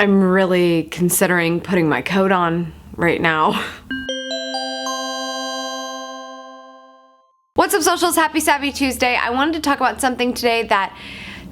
I'm really considering putting my coat on right now. What's up, socials? Happy Savvy Tuesday. I wanted to talk about something today that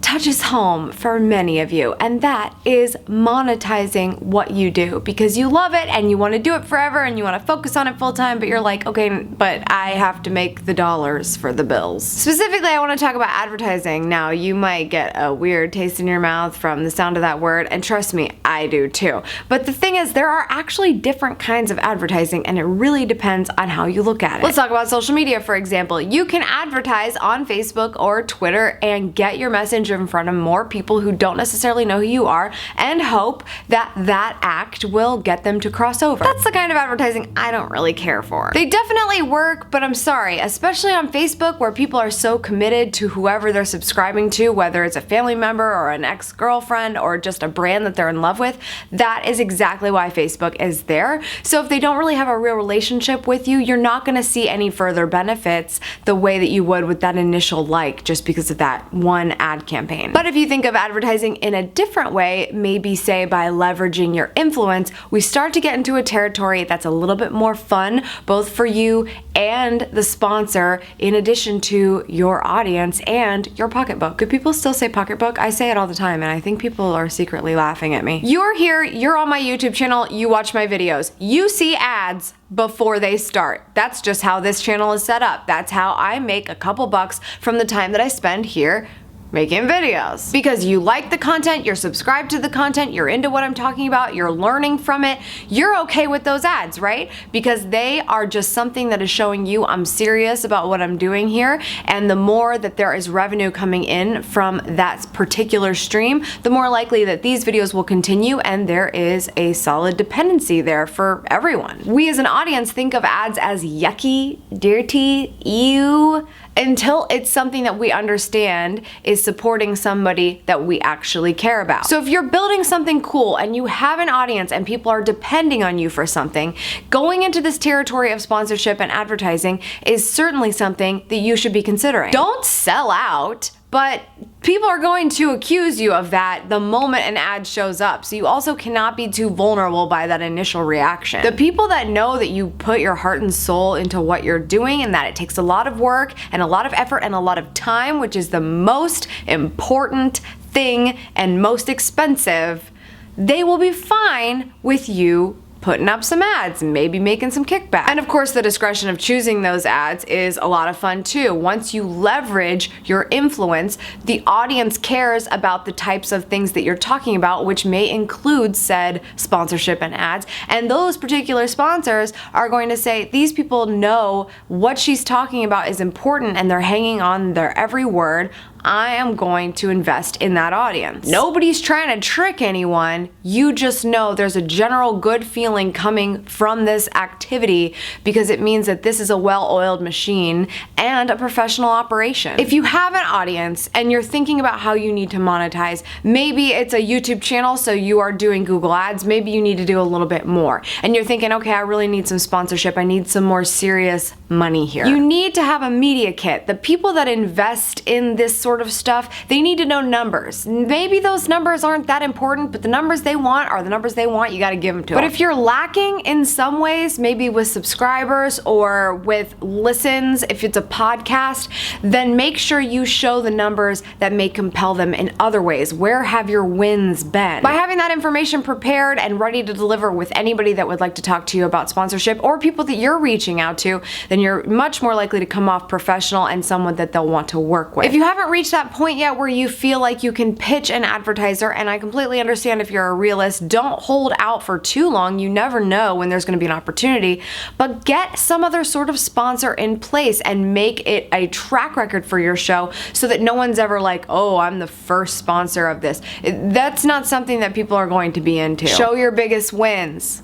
touches home for many of you, and that is monetizing what you do, because you love it and you want to do it forever and you want to focus on it full time, but you're like, okay, but I have to make the dollars for the bills. Specifically, I want to talk about advertising. Now, you might get a weird taste in your mouth from the sound of that word, and trust me, I do too. But the thing is, there are actually different kinds of advertising, and it really depends on how you look at it. Let's talk about social media, for example. You can advertise on Facebook or Twitter and get your message in front of more people who don't necessarily know who you are, and hope that that act will get them to cross over. That's the kind of advertising I don't really care for. They definitely work, but I'm sorry, especially on Facebook, where people are so committed to whoever they're subscribing to, whether it's a family member or an ex-girlfriend or just a brand that they're in love with. That is exactly why Facebook is there. So if they don't really have a real relationship with you, you're not going to see any further benefits the way that you would with that initial like, just because of that one ad campaign. But if you think of advertising in a different way, maybe say by leveraging your influence, we start to get into a territory that's a little bit more fun, both for you and the sponsor, in addition to your audience and your pocketbook. Do people still say pocketbook? I say it all the time, and I think people are secretly laughing at me. You're here, you're on my YouTube channel, you watch my videos. You see ads before they start. That's just how this channel is set up. That's how I make a couple bucks from the time that I spend here making videos. Because you like the content, you're subscribed to the content, you're into what I'm talking about, you're learning from it, you're okay with those ads, right? Because they are just something that is showing you I'm serious about what I'm doing here, and the more that there is revenue coming in from that particular stream, the more likely that these videos will continue, and there is a solid dependency there for everyone. We as an audience think of ads as yucky, dirty, ew, until it's something that we understand is supporting somebody that we actually care about. So if you're building something cool and you have an audience and people are depending on you for something, going into this territory of sponsorship and advertising is certainly something that you should be considering. Don't sell out, but people are going to accuse you of that the moment an ad shows up, so you also cannot be too vulnerable by that initial reaction. The people that know that you put your heart and soul into what you're doing, and that it takes a lot of work and a lot of effort and a lot of time, which is the most important thing and most expensive, they will be fine with you putting up some ads, maybe making some kickback. And of course, the discretion of choosing those ads is a lot of fun too. Once you leverage your influence, the audience cares about the types of things that you're talking about, which may include said sponsorship and ads. And those particular sponsors are going to say, these people know what she's talking about is important and they're hanging on their every word. I am going to invest in that audience. Nobody's trying to trick anyone. You just know there's a general good feeling coming from this activity because it means that this is a well-oiled machine and a professional operation. If you have an audience and you're thinking about how you need to monetize, maybe it's a YouTube channel, so you are doing Google Ads, maybe you need to do a little bit more. And you're thinking, okay, I really need some sponsorship, I need some more serious money here. You need to have a media kit. The people that invest in this sort of stuff, they need to know numbers. Maybe those numbers aren't that important, but the numbers they want are the numbers they want. You got to give them to them. But if you're lacking in some ways, maybe with subscribers or with listens, if it's a podcast, then make sure you show the numbers that may compel them in other ways. Where have your wins been? By having that information prepared and ready to deliver with anybody that would like to talk to you about sponsorship or people that you're reaching out to, then you're much more likely to come off professional and someone that they'll want to work with. If you haven't reached that point yet where you feel like you can pitch an advertiser, and I completely understand if you're a realist, don't hold out for too long. You never know when there's going to be an opportunity, but get some other sort of sponsor in place and make it a track record for your show so that no one's ever like, oh, I'm the first sponsor of this. That's not something that people are going to be into. Show your biggest wins.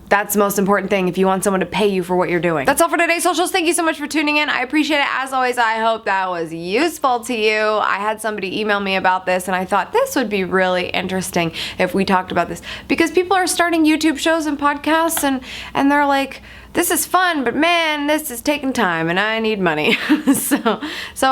That's the most important thing if you want someone to pay you for what you're doing. That's all for today, socials. Thank you so much for tuning in. I appreciate it. As always, I hope that was useful to you. I had somebody email me about this, and I thought this would be really interesting if we talked about this, because people are starting YouTube shows and podcasts, and they're like, this is fun, but man, this is taking time and I need money. so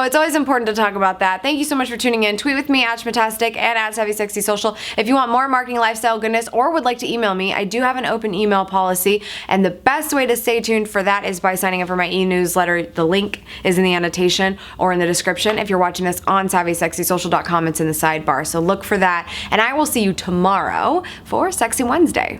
it's always important to talk about that. Thank you so much for tuning in. Tweet with me at Schmittastic and at SavvySexySocial. If you want more marketing lifestyle goodness or would like to email me, I do have an open email policy, and the best way to stay tuned for that is by signing up for my e-newsletter. The link is in the annotation or in the description. If you're watching this on SavvySexySocial.com, it's in the sidebar. So look for that, and I will see you tomorrow for Sexy Wednesday.